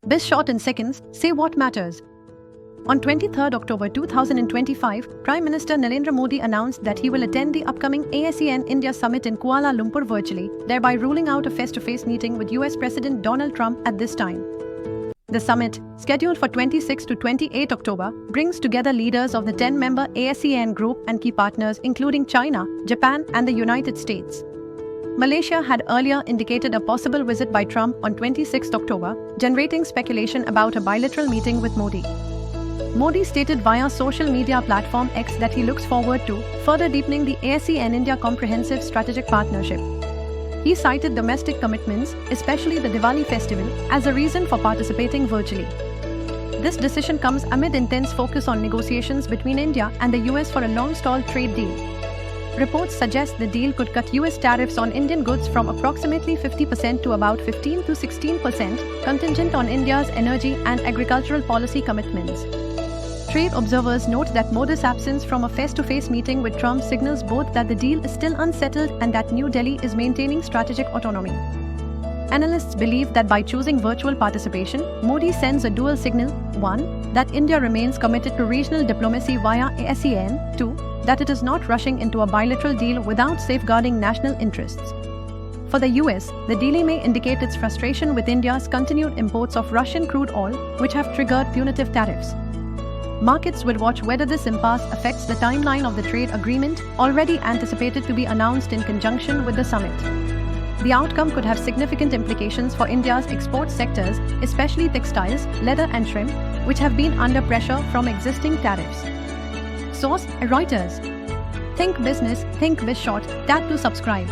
Biz short in seconds, say what matters. On 23 October 2025, Prime Minister Narendra Modi announced that he will attend the upcoming ASEAN India Summit in Kuala Lumpur virtually, thereby ruling out a face-to-face meeting with US President Donald Trump at this time. The summit, scheduled for 26 to 28 October, brings together leaders of the 10-member ASEAN group and key partners including China, Japan, and the United States. Malaysia had earlier indicated a possible visit by Trump on 26 October, generating speculation about a bilateral meeting with Modi. Modi stated via social media platform X that he looks forward to further deepening the ASEAN-India Comprehensive Strategic Partnership. He cited domestic commitments, especially the Diwali festival, as a reason for participating virtually. This decision comes amid intense focus on negotiations between India and the US for a long-stalled trade deal. Reports suggest the deal could cut US tariffs on Indian goods from approximately 50% to about 15 to 16%, contingent on India's energy and agricultural policy commitments. Trade observers note that Modi's absence from a face-to-face meeting with Trump signals both that the deal is still unsettled and that New Delhi is maintaining strategic autonomy. Analysts believe that by choosing virtual participation, Modi sends a dual signal: 1. That India remains committed to regional diplomacy via ASEAN, 2. That it is not rushing into a bilateral deal without safeguarding national interests. For the US, the delay may indicate its frustration with India's continued imports of Russian crude oil, which have triggered punitive tariffs. Markets will watch whether this impasse affects the timeline of the trade agreement, already anticipated to be announced in conjunction with the summit. The outcome could have significant implications for India's export sectors, especially textiles, leather and shrimp, which have been under pressure from existing tariffs. Source: Reuters. Think business, think biz short. Tap to subscribe.